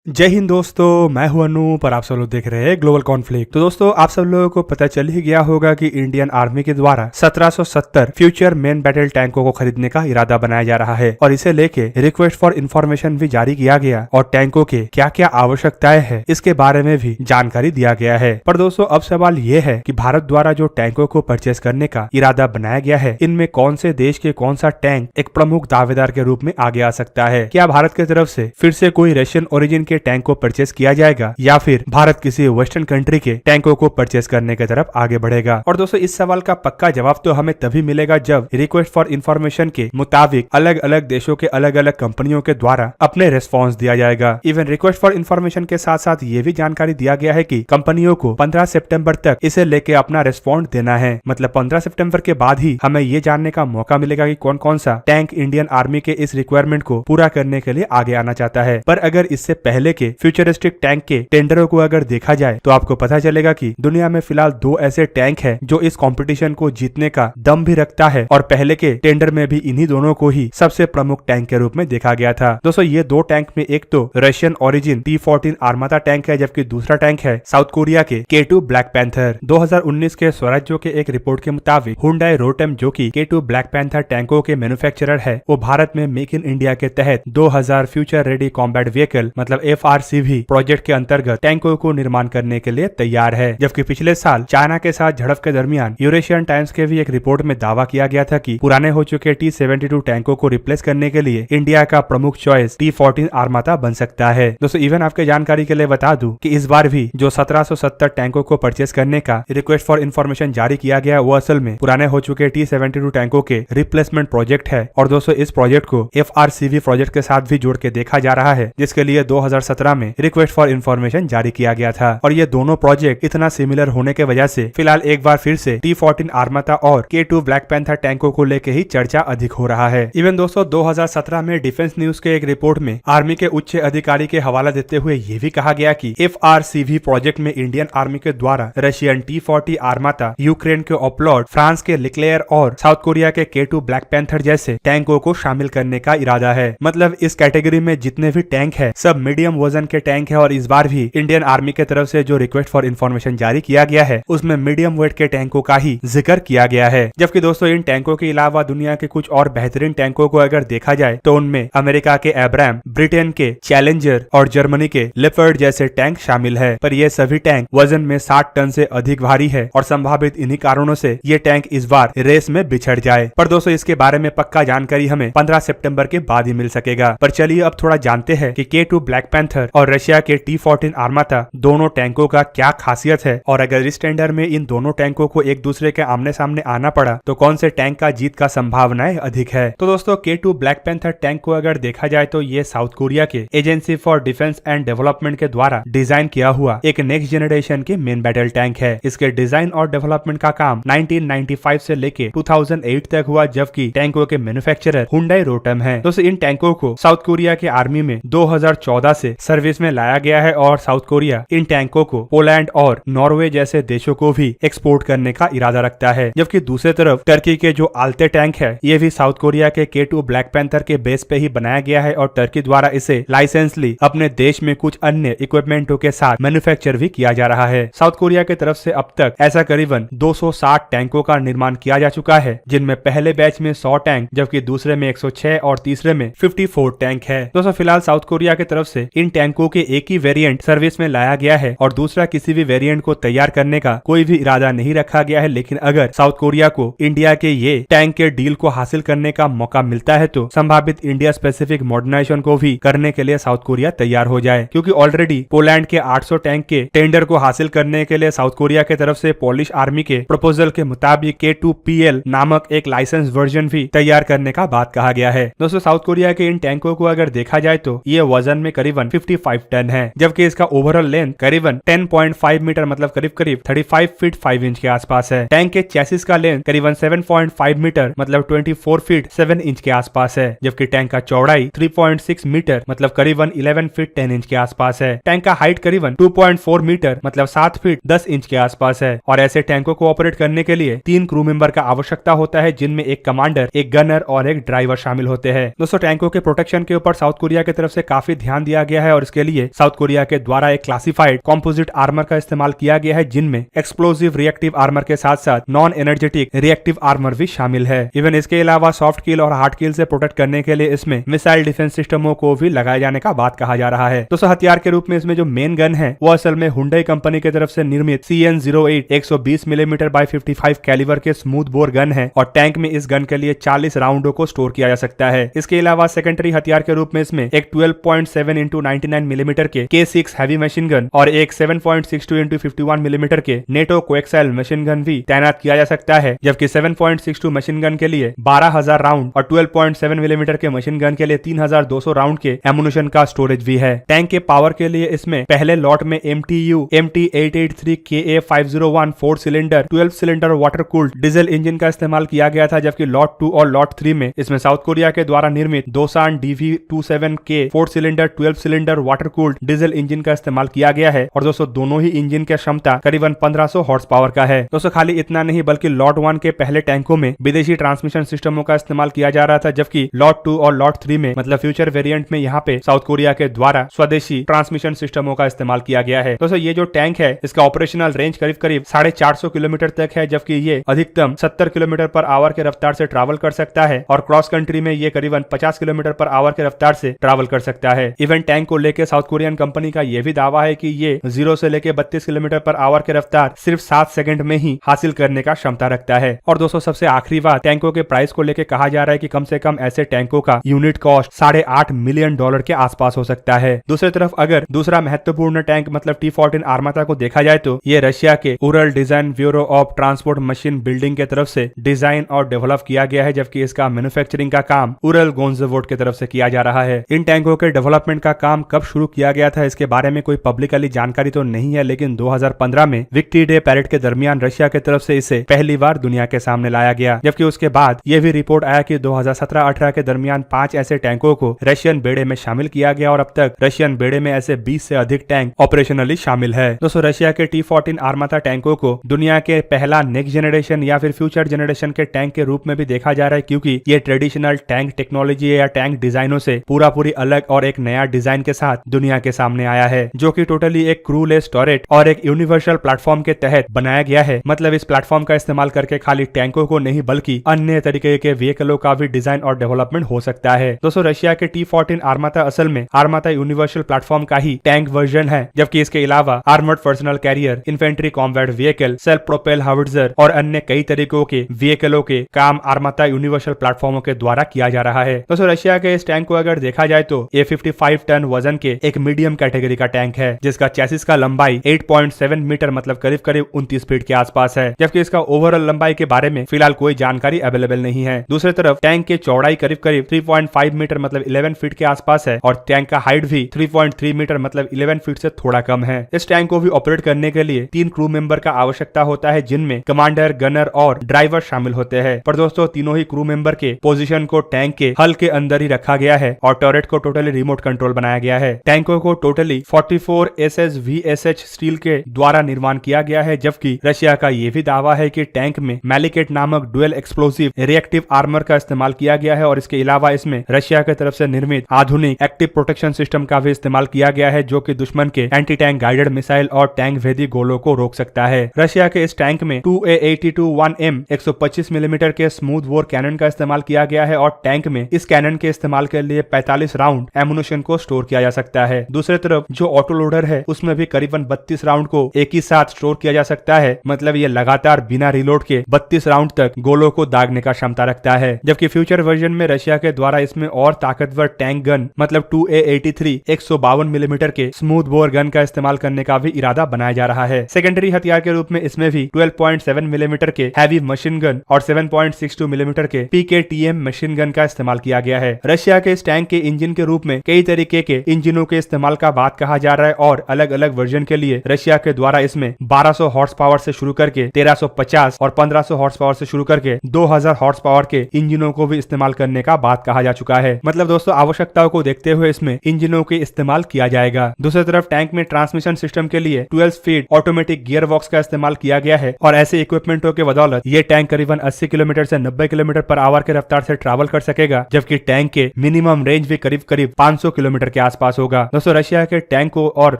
जय हिंद दोस्तों, मैं हूं अनूप और आप सब लोग देख रहे हैं ग्लोबल कॉन्फ्लिक्ट। तो दोस्तों, आप सब लोगों को पता चल ही गया होगा कि इंडियन आर्मी के द्वारा 1770 फ्यूचर मेन बैटल टैंकों को खरीदने का इरादा बनाया जा रहा है और इसे लेके रिक्वेस्ट फॉर इन्फॉर्मेशन भी जारी किया गया और टैंकों के क्या क्या आवश्यकताएं हैं इसके बारे में भी जानकारी दिया गया है। पर दोस्तों, अब सवाल ये है कि भारत द्वारा जो टैंकों को परचेस करने का इरादा बनाया गया है, इनमें कौन से देश के कौन सा टैंक एक प्रमुख दावेदार के रूप में आगे आ सकता है। क्या भारत की तरफ से फिर से कोई रशियन ओरिजिन के टैंक को परचेस किया जाएगा या फिर भारत किसी वेस्टर्न कंट्री के टैंकों को परचेस करने की तरफ आगे बढ़ेगा। और दोस्तों, इस सवाल का पक्का जवाब तो हमें तभी मिलेगा जब रिक्वेस्ट फॉर इन्फॉर्मेशन के मुताबिक अलग अलग देशों के अलग अलग कंपनियों के द्वारा अपने रेस्पॉन्स दिया जाएगा। इवन रिक्वेस्ट फॉर इन्फॉर्मेशन के साथ साथ ये भी जानकारी दिया गया है कि कंपनियों को 15 सितंबर तक इसे लेके अपना रेस्पॉन्ड देना है। मतलब 15 सितंबर के बाद ही हमें ये जानने का मौका मिलेगा कि कौन कौन सा टैंक इंडियन आर्मी के इस रिक्वायरमेंट को पूरा करने के लिए आगे आना चाहता है। पर अगर इससे पहले के फ्यूचरिस्टिक टैंक के टेंडरों को अगर देखा जाए तो आपको पता चलेगा कि दुनिया में फिलहाल 2 ऐसे टैंक हैं जो इस कंपटीशन को जीतने का दम भी रखता है और पहले के टेंडर में भी इन्हीं दोनों को ही सबसे प्रमुख टैंक के रूप में देखा गया था। दोस्तों, ये 2 टैंक में एक तो रशियन ओरिजिन T-14 आर्माता टैंक है, जबकि दूसरा टैंक है साउथ कोरिया के K2 ब्लैक पैंथर। 2019 के स्वराज्यों के एक रिपोर्ट के मुताबिक हुंडई रोटेम, जो कि K2 ब्लैक पैंथर टैंकों के मैन्युफैक्चरर है, वो भारत में मेक इन इंडिया के तहत 2000 फ्यूचर रेडी कॉम्बैट व्हीकल मतलब FRCV प्रोजेक्ट के अंतर्गत टैंकों को निर्माण करने के लिए तैयार है। जबकि पिछले साल चाइना के साथ झड़प के दरमियान यूरेशियन टाइम्स के भी एक रिपोर्ट में दावा किया गया था कि पुराने हो चुके T-72 टैंकों को रिप्लेस करने के लिए इंडिया का प्रमुख चॉइस T-14 आर्माता बन सकता है। दोस्तों, इवन आपके जानकारी के लिए बता दूं कि इस बार भी जो 1770 टैंकों को परचेस करने का रिक्वेस्ट फॉर इन्फॉर्मेशन जारी किया गया वो असल में पुराने हो चुके T-72 टैंकों के रिप्लेसमेंट प्रोजेक्ट है। और दोस्तों, इस प्रोजेक्ट को FRCV प्रोजेक्ट के साथ भी जोड़ के देखा जा रहा है, जिसके लिए 2017 में रिक्वेस्ट फॉर इन्फॉर्मेशन जारी किया गया था। और ये दोनों प्रोजेक्ट इतना सिमिलर होने के वजह से फिलहाल एक बार फिर से T-14 आर्माता और K2 ब्लैक पैंथर टैंकों को लेके ही चर्चा अधिक हो रहा है। इवन दोस्तों, 2017 में डिफेंस न्यूज के एक रिपोर्ट में आर्मी के उच्च अधिकारी के हवाला देते हुए ये भी कहा गया कि FRCV प्रोजेक्ट में इंडियन आर्मी के द्वारा रशियन T-40 आर्माता, यूक्रेन के ओप्लॉड, फ्रांस के लिक्लेयर और साउथ कोरिया के K2 ब्लैक पैंथर जैसे टैंकों को शामिल करने का इरादा है। मतलब इस कैटेगरी में जितने भी टैंक है सब मीडियम वजन के टैंक है और इस बार भी इंडियन आर्मी के तरफ से जो रिक्वेस्ट फॉर इन्फॉर्मेशन जारी किया गया है उसमें मीडियम वेट के टैंकों का ही जिक्र किया गया है। जबकि दोस्तों, इन टैंकों के अलावा दुनिया के कुछ और बेहतरीन टैंकों को अगर देखा जाए तो उनमें अमेरिका के एब्राम, ब्रिटेन के चैलेंजर और जर्मनी के लेपर्ड जैसे टैंक शामिल है। पर ये सभी टैंक वजन में 60 टन से अधिक भारी है और संभावित इन्हीं कारणों से ये टैंक इस बार रेस में बिछड़ जाए। पर दोस्तों, इसके बारे में पक्का जानकारी हमें 15 सितंबर के बाद ही मिल सकेगा। पर चलिए अब थोड़ा जानते हैं कि K2 ब्लैक पैंथर और रशिया के T-14 आर्माता दोनों टैंकों का क्या खासियत है और अगर इस टेंडर में इन दोनों टैंकों को एक दूसरे के आमने सामने आना पड़ा तो कौन से टैंक का जीत का संभावनाएं अधिक है। तो दोस्तों, K2 ब्लैक पैंथर टैंक को अगर देखा जाए तो ये साउथ कोरिया के agency for defence and development के द्वारा डिजाइन किया हुआ एक नेक्स्ट जनरेशन की मेन बैटल टैंक है। इसके डिजाइन और डेवलपमेंट का काम 1995 से लेके 2008 तक हुआ, जबकि टैंकों के मैन्युफैक्चरर हुंडई रोटम है। दोस्तों, इन टैंकों को साउथ कोरिया के आर्मी में 2014 से सर्विस में लाया गया है और साउथ कोरिया इन टैंकों को पोलैंड और नॉर्वे जैसे देशों को भी एक्सपोर्ट करने का इरादा रखता है। जबकि दूसरी तरफ टर्की के जो आलते टैंक है ये भी साउथ कोरिया के K2 ब्लैक पैंथर के बेस पे ही बनाया गया है और टर्की द्वारा इसे लाइसेंसली अपने देश में कुछ अन्य इक्विपमेंटों के साथ मैन्युफैक्चर भी किया जा रहा है। साउथ कोरिया की तरफ से अब तक ऐसा करीबन 260 टैंकों का निर्माण किया जा चुका है, जिनमें पहले बैच में 100 टैंक, जबकि दूसरे में 106 और तीसरे में 54 टैंक है। दोस्तों, फिलहाल साउथ कोरिया की तरफ से इन टैंकों के एक ही वेरिएंट सर्विस में लाया गया है और दूसरा किसी भी वेरिएंट को तैयार करने का कोई भी इरादा नहीं रखा गया है। लेकिन अगर साउथ कोरिया को इंडिया के ये टैंक के डील को हासिल करने का मौका मिलता है तो संभावित इंडिया स्पेसिफिक मॉडर्नाइजेशन को भी करने के लिए साउथ कोरिया तैयार हो जाए, क्योंकि ऑलरेडी पोलैंड के 800 टैंक के टेंडर को हासिल करने के लिए साउथ कोरिया की तरफ से पोलिश आर्मी के प्रपोजल के मुताबिक K2PL नामक एक लाइसेंस वर्जन भी तैयार करने का बात कहा गया है। दोस्तों, साउथ कोरिया के इन टैंकों को अगर देखा जाए तो ये वजन में करीबन 55 टन है, जबकि इसका ओवरऑल लेंथ करीबन 10.5 मीटर मतलब करीब करीब 35 फीट 5 इंच के आसपास है। टैंक के चेसिस का लेंथ करीबन 7.5 मीटर मतलब 24 फीट 7 इंच के आसपास है, जबकि टैंक का चौड़ाई 3.6 मीटर मतलब करीबन 11 फीट 10 इंच के आसपास है। टैंक का हाइट करीबन 2.4 मीटर मतलब 7 फीट 10 इंच के आसपास है। और ऐसे टैंकों को ऑपरेट करने के लिए 3 क्रू मेंबर का आवश्यकता होता है, जिनमें एक कमांडर, एक गनर और एक ड्राइवर शामिल होते हैं। दोस्तों, टैंकों के प्रोटेक्शन के ऊपर साउथ कोरिया की तरफ से काफी ध्यान दिया गया है और इसके लिए साउथ कोरिया के द्वारा एक क्लासिफाइड कॉम्पोजिट आर्मर का इस्तेमाल किया गया है, जिनमें एक्सप्लोसिव रिएक्टिव आर्मर के साथ साथ नॉन एनर्जेटिक रिएक्टिव आर्मर भी शामिल है। इवन इसके अलावा सॉफ्ट किल और हार्ड किल से प्रोटेक्ट करने के लिए इसमें मिसाइल डिफेंस सिस्टमों को भी लगाए जाने का बात कहा जा रहा है। दोस्तों हथियार के रूप में इसमें जो मेन गन है वो असल में हुंडई कंपनी की तरफ से निर्मित CN08 120 मिलीमीटर बाय 55 कैलिबर के स्मूथ बोर गन है और टैंक में इस गन के लिए 40 राउंडों को स्टोर किया जा सकता है। इसके अलावा सेकेंडरी हथियार के रूप में इसमें एक 12.7 इंटू 99 मिलीमीटर के K6 हैवी मशीन गन और एक 7.62 इंटू 51 मिलीमीटर के नेटो कोएक्साइल मशीन गन भी तैनात किया जा सकता है, जबकि 7.62 मशीन गन के लिए 12,000 राउंड और 12.7 मिलीमीटर के मशीन गन के लिए 3,200 राउंड के एमुनिशन का स्टोरेज भी है। टैंक के पावर के लिए इसमें पहले लॉट में MTU MT883 KA501 4 cylinder 12 cylinder water cooled diesel engine का इस्तेमाल किया गया था, जबकि लॉट 2 और लॉट 3 में इसमें साउथ कोरिया के द्वारा निर्मित Dosanjh DV27K 4 cylinder 12 cylinder water cooled diesel engine का इस्तेमाल किया गया है और दोस्तों दोनों ही इंजन की क्षमता करीबन 1500 हॉर्स पावर का है। दोस्तों खाली इतना नहीं बल्कि लॉट 1 के पहले टैंकों में विदेशी ट्रांसमिशन सिस्टमों का इस्तेमाल किया जा रहा था, जबकि लॉट 2 और लॉट 3 में मतलब फ्यूचर वेरिएंट में यहाँ पे साउथ कोरिया के द्वारा स्वदेशी ट्रांसमिशन सिस्टमों का इस्तेमाल किया गया है। दोस्तों ये जो टैंक है इसका ऑपरेशनल रेंज करीब करीब 450 किलोमीटर तक है, जबकि ये अधिकतम 70 किलोमीटर पर आवर के रफ्तार से ट्रैवल कर सकता है और क्रॉस कंट्री में ये करीबन 50 किलोमीटर पर आवर के रफ्तार से ट्रैवल कर सकता है। इवन टैंक को लेकर साउथ कोरियन कंपनी का यह भी दावा है कि ये 0 से लेकर 32 किलोमीटर पर आवर के रफ्तार सिर्फ 7 सेकंड में ही हासिल करने का क्षमता रखता है। और दोस्तों सबसे आखिरी बात, टैंकों के प्राइस को लेकर कहा जा रहा है कि कम से कम ऐसे टैंकों का यूनिट कॉस्ट $8.5 मिलियन के आसपास हो सकता है। दूसरी तरफ अगर दूसरा महत्वपूर्ण टैंक मतलब T-14 आर्माता को देखा जाए तो ये रशिया के Ural design bureau of transport machine building के तरफ से डिजाइन और डेवलप किया गया है, जबकि इसका मैन्युफैक्चरिंग का काम उरल गोंजवोड की तरफ से किया जा रहा है। इन टैंकों के डेवलपमेंट का काम कब शुरू किया गया था इसके बारे में कोई पब्लिकली जानकारी तो नहीं है, लेकिन 2015 में विक्ट्री डे पैरेड के दरमियान रशिया की तरफ से इसे पहली बार दुनिया के सामने लाया गया, जबकि उसके बाद यह भी रिपोर्ट आया कि 2017-18 के दरमियान 5 ऐसे टैंकों को रशियन बेड़े में शामिल किया गया और अब तक रशियन बेड़े में ऐसे 20 से अधिक टैंक ऑपरेशनली शामिल है। दोस्तों रशिया के T-14 आर्माता टैंकों को दुनिया के पहला नेक्स्ट जनरेशन या फिर फ्यूचर जनरेशन के टैंक के रूप में भी देखा जा रहा है, क्योंकि ये ट्रेडिशनल टैंक टेक्नोलॉजी या टैंक डिजाइनों से पूरी अलग और एक नया डिजाइन के साथ दुनिया के सामने आया है, जो कि टोटली एक क्रूलेस टॉरेट और एक यूनिवर्सल प्लेटफॉर्म के तहत बनाया गया है। मतलब इस प्लेटफॉर्म का इस्तेमाल करके खाली टैंकों को नहीं बल्कि अन्य तरीके के व्हीकलों का भी डिजाइन और डेवलपमेंट हो सकता है। दोस्तों रशिया के T-14 आर्माता असल में आर्माता यूनिवर्सल प्लेटफॉर्म का ही टैंक वर्जन है, जबकि इसके अलावा armoured personnel carrier, infantry combat vehicle, self propel howitzer और अन्य कई तरीकों के व्हीकलों के काम आर्माता यूनिवर्सल प्लेटफॉर्मों के द्वारा किया जा रहा है। दोस्तों रशिया के इस टैंक को अगर देखा जाए तो ये 55 टन वजन के एक मीडियम कैटेगरी का टैंक है, जिसका चैसिस का लंबाई 8.7 मीटर मतलब करीब 29 फीट के आसपास है, जबकि इसका ओवरऑल लंबाई के बारे में फिलहाल कोई जानकारी अवेलेबल नहीं है। दूसरी तरफ टैंक की चौड़ाई करीब 3.5 मीटर मतलब 11 फीट के आसपास है और टैंक का हाइट भी 3.3 मीटर मतलब 11 फीट से थोड़ा कम है। इस टैंक को भी ऑपरेट करने के लिए 3 क्रू मेंबर का आवश्यकता होता है, जिनमें कमांडर, गनर और ड्राइवर शामिल होते हैं। पर दोस्तों तीनों ही क्रू मेंबर के पोजीशन को टैंक के हल के अंदर ही रखा गया है और टॉरेट को टोटली रिमोट कंट्रोल बनाया गया है। टैंकों को टोटली 44 SSVSH स्टील के द्वारा निर्माण किया गया है, जबकि रशिया का यह भी दावा है कि टैंक में मैलिकेट नामक डुअल एक्सप्लोसिव रिएक्टिव आर्मर का इस्तेमाल किया गया है और इसके अलावा इसमें रशिया की तरफ से निर्मित आधुनिक एक्टिव प्रोटेक्शन सिस्टम का भी इस्तेमाल किया गया है, जो कि दुश्मन के एंटी टैंक गाइडेड मिसाइल और टैंक भेदी गोलों को रोक सकता है। रशिया के इस टैंक में 2A82-1M 125 मिलीमीटर के स्मूथ बोर कैनन का इस्तेमाल किया गया है और टैंक में इस कैनन के इस्तेमाल के लिए 45 राउंड एमुनिशन को स्टोर किया जा सकता है। दूसरी तरफ जो ऑटो लोडर है उसमें भी करीबन 32 राउंड को एक ही साथ स्टोर किया जा सकता है, मतलब ये लगातार बिना रिलोड के 32 राउंड तक गोलों को दागने का क्षमता रखता है। जबकि फ्यूचर वर्जन में रशिया के द्वारा इसमें और ताकतवर टैंक गन मतलब 2A83 152 मिलीमीटर के स्मूथ बोर गन का इस्तेमाल करने का भी इरादा बनाया जा रहा है। सेकेंडरी हथियार के रूप में इसमें भी 12.7 मिलीमीटर के हैवी मशीन गन और 7.62 मिलीमीटर के PKTM मशीन गन का इस्तेमाल किया गया है। रशिया के इस टैंक के इंजन के रूप में कई तरीके के इंजनों के इस्तेमाल का बात कहा जा रहा है और अलग अलग वर्जन के लिए रशिया के द्वारा इसमें 1200 हॉर्स पावर से शुरू करके 1350 और 1500 हॉर्स पावर से शुरू करके 2000 हॉर्स पावर के इंजनों को भी इस्तेमाल करने का बात कहा जा चुका है। मतलब दोस्तों आवश्यकताओं को देखते हुए इसमें इंजनों के इस्तेमाल किया जाएगा। दूसरी तरफ टैंक में ट्रांसमिशन सिस्टम के लिए 12 स्पीड ऑटोमेटिक गियर बॉक्स का इस्तेमाल किया गया है और ऐसे इक्विपमेंटों के बदौलत ये टैंक करीबन 80 किलोमीटर से 90 किलोमीटर पर आवर के रफ्तार से ट्रैवल कर सकेगा, जबकि टैंक के मिनिमम रेंज भी करीब 500 किलोमीटर के आसपास होगा। दोस्तों रशिया के टैंक को और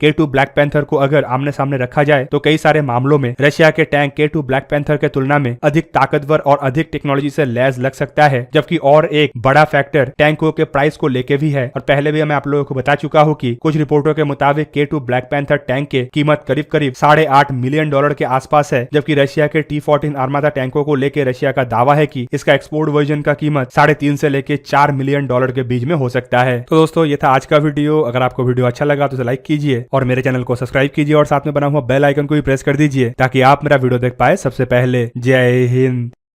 K2 ब्लैक पैंथर को अगर आमने सामने रखा जाए तो कई सारे मामलों में रशिया के टैंक K2 ब्लैक पैंथर के तुलना में अधिक ताकतवर और अधिक टेक्नोलॉजी से लैस लग सकता है। जबकि और एक बड़ा फैक्टर टैंकों के प्राइस को लेके भी है, और पहले भी मैं आप लोगों को बता चुका हूँ कि कुछ रिपोर्टों के मुताबिक K2 ब्लैक पैंथर टैंक के कीमत करीब करीब $8.5 मिलियन के आसपास है। जबकि रशिया के T-14 आर्मादा टैंकों को लेकर रशिया का दावा है कि इसका एक्सपोर्ट वर्जन का कीमत 3.5 से लेकर $4 मिलियन के बीच में हो सकता है। तो दोस्तों ये था आज का वीडियो। अगर आपको वीडियो अच्छा लगा तो लाइक कीजिए और मेरे चैनल को सब्सक्राइब कीजिए और साथ में बना हुआ बेल आइकन को भी प्रेस कर दीजिए ताकि आप मेरा वीडियो देख पाए सबसे पहले। जय हिंद।